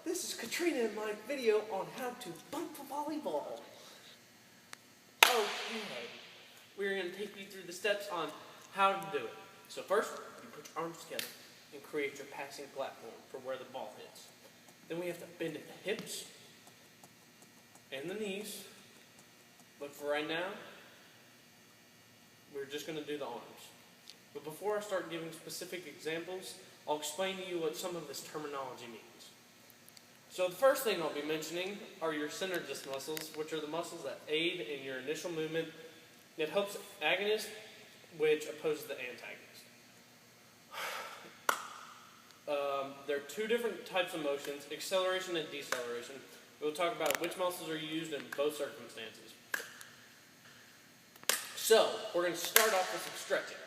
this is Katrina in my video on how to bump a volleyball. Okay, we're going to take you through the steps on how to do it. So first, you put your arms together and create your passing platform for where the ball hits. Then we have to bend at the hips and the knees. But for right now, we're just going to do the arms. But before I start giving specific examples, I'll explain to you what some of this terminology means. So the first thing I'll be mentioning are your center disc muscles, which are the muscles that aid in your initial movement. It helps agonist, which opposes the antagonist. There are two different types of motions, acceleration and deceleration. We'll talk about which muscles are used in both circumstances. So, we're going to start off with some stretching.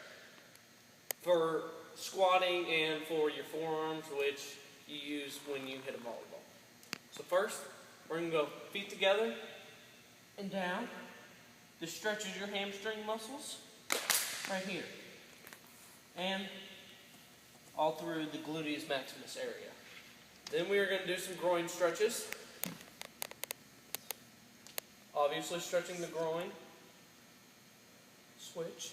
For squatting and for your forearms, which you use when you hit a volleyball. So first, we're going to go feet together and down. This stretches your hamstring muscles right here. And all through the gluteus maximus area. Then we are going to do some groin stretches. Obviously stretching the groin. Switch.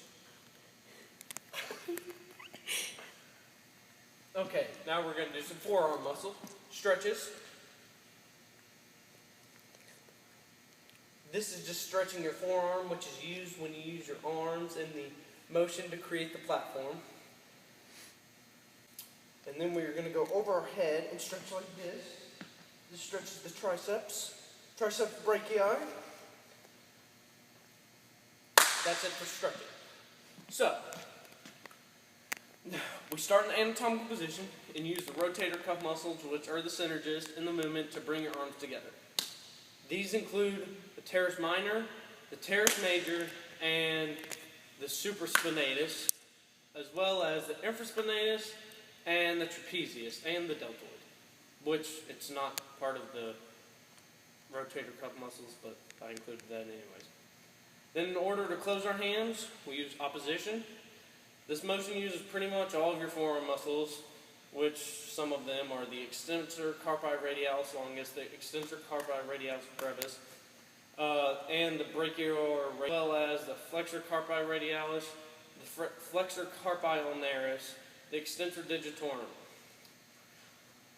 Okay, now we're going to do some forearm muscle stretches. This is just stretching your forearm, which is used when you use your arms in the motion to create the platform. And then we're going to go over our head and stretch like this. This stretches the triceps brachii. That's it for stretching. So, we start in the anatomical position and use the rotator cuff muscles, which are the synergists in the movement, to bring your arms together. These include the teres minor, the teres major, and the supraspinatus, as well as the infraspinatus and the trapezius and the deltoid, which it's not part of the rotator cuff muscles, but I included that anyways. Then in order to close our hands, we use opposition. This motion uses pretty much all of your forearm muscles, which some of them are the extensor carpi radialis longus, the extensor carpi radialis brevis, and the brachial, as well as the flexor carpi radialis, the flexor carpi ulnaris, the extensor digitorum.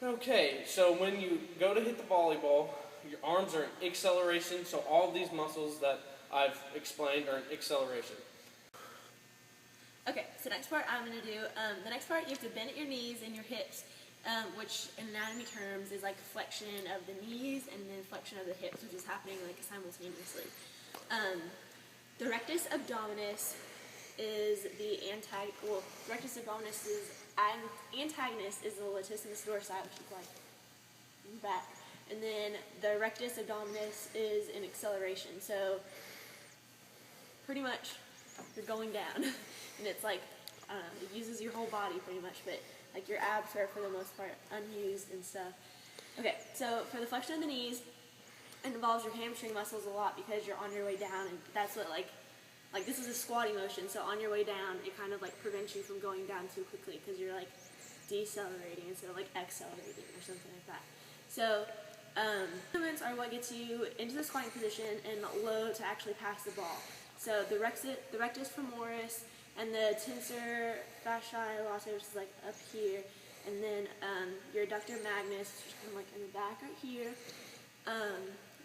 Okay, so when you go to hit the volleyball, your arms are in acceleration, so all of these muscles that I've explained are in acceleration. Okay, so next part I'm going to do, the next part you have to bend at your knees and your hips, which in anatomy terms is like flexion of the knees and then flexion of the hips, which is happening like simultaneously. The rectus abdominis is the rectus abdominis' antagonist is the latissimus dorsi, which is like back. And then the rectus abdominis is in acceleration, so pretty much you're going down. And it's like, I don't know, it uses your whole body pretty much, but like your abs are for the most part unused and stuff. Okay, so for the flexion of the knees, it involves your hamstring muscles a lot because you're on your way down, and that's what like this is a squatting motion, so on your way down, it kind of like prevents you from going down too quickly because you're like decelerating instead of like accelerating or something like that. So, movements are what gets you into the squatting position and low to actually pass the ball. So the rectus femoris and the tensor fasciae latae, which is like up here, and then your adductor magnus, which is kind of like in the back right here.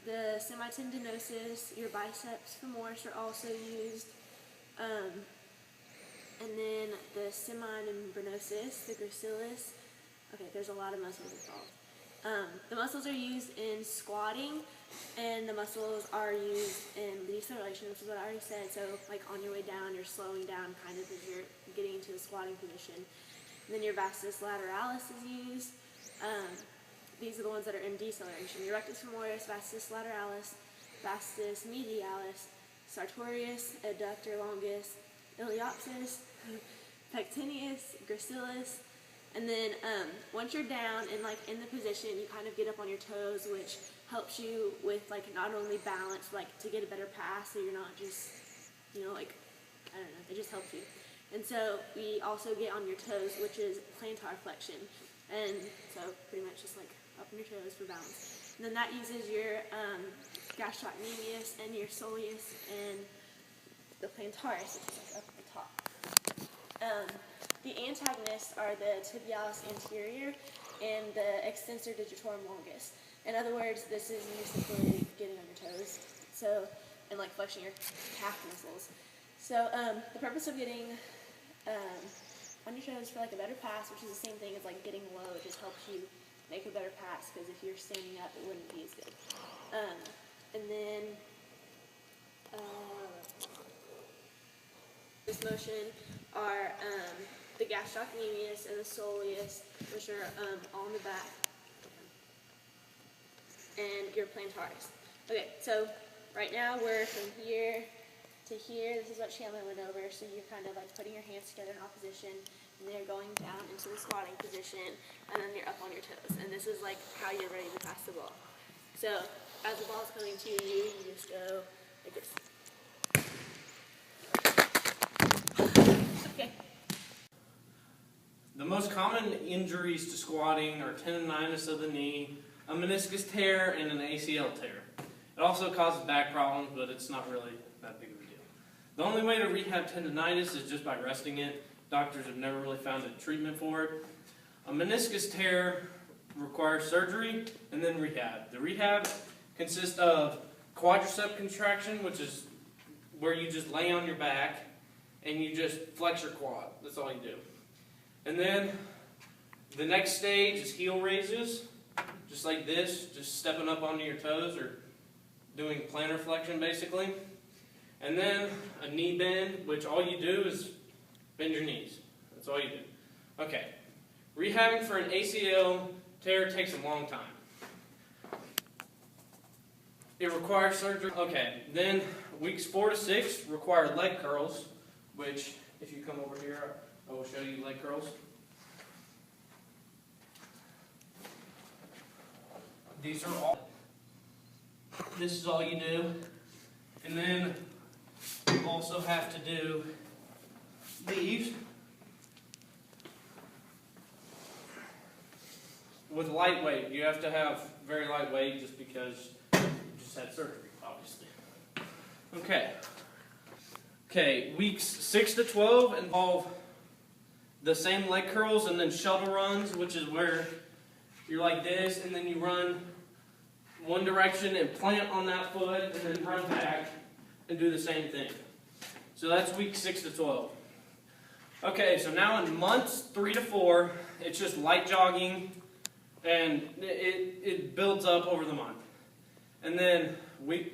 The semitendinosus, your biceps femoris are also used, and then the semimembranosus, the gracilis. Okay, there's a lot of muscles involved. The muscles are used in squatting, and the muscles are used in deceleration, which is what I already said. So, like on your way down, you're slowing down kind of as you're getting into a squatting position. And then your vastus lateralis is used. These are the ones that are in deceleration. Your rectus femoris, vastus lateralis, vastus medialis, sartorius, adductor longus, iliopsis, pectineus, gracilis. And then once you're down and like in the position, you kind of get up on your toes, which helps you with like not only balance, like to get a better pass, so you're not just, like, I don't know, it just helps you. And so we also get on your toes, which is plantar flexion. And so pretty much just like up on your toes for balance. And then that uses your gastrocnemius and your soleus and the plantaris, which is up at the top. The antagonists are the tibialis anterior and the extensor digitorum longus. In other words, this is you simply getting on your toes, so, and like flexing your calf muscles. So the purpose of getting on your toes for like a better pass, which is the same thing as like getting low, it just helps you make a better pass, because if you're standing up, it wouldn't be as good. And then this motion are the gastrocnemius and the soleus, which are all in the back, and your plantaris. Okay, so right now we're from here to here. This is what Chandler went over. So you're kind of like putting your hands together in opposition, and then you're going down into the squatting position, and then you're up on your toes. And this is like how you're ready to pass the ball. So as the ball's coming to you, you just go like this. Okay. The most common injuries to squatting are tendonitis of the knee, a meniscus tear, and an ACL tear. It also causes back problems, but it's not really that big of a deal. The only way to rehab tendonitis is just by resting it. Doctors have never really found a treatment for it. A meniscus tear requires surgery and then rehab. The rehab consists of quadricep contraction, which is where you just lay on your back and you just flex your quad. That's all you do. And then the next stage is heel raises, just like this, just stepping up onto your toes or doing plantar flexion basically. And then a knee bend, which all you do is bend your knees. That's all you do. Okay. Rehabbing for an ACL tear takes a long time. It requires surgery. Okay, then weeks 4 to 6 require leg curls, which if you come over here, I will show you leg curls. These are all, this is all you do. And then you also have to do these with lightweight. You have to have very lightweight just because you just had surgery, obviously. Okay, weeks 6 to 12 involve the same leg curls and then shuttle runs, which is where you're like this and then you run one direction and plant on that foot and then run back and do the same thing. So that's week 6 to 12. Okay, so now in months 3 to 4, it's just light jogging and it builds up over the month. And then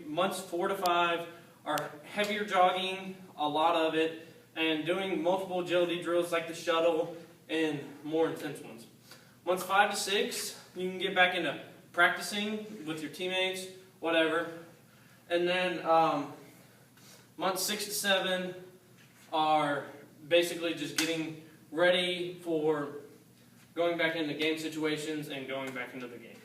months 4 to 5 are heavier jogging, a lot of it, and doing multiple agility drills like the shuttle and more intense ones. Months 5 to 6, you can get back into practicing with your teammates, whatever. And then months 6 to 7 are basically just getting ready for going back into game situations and going back into the game.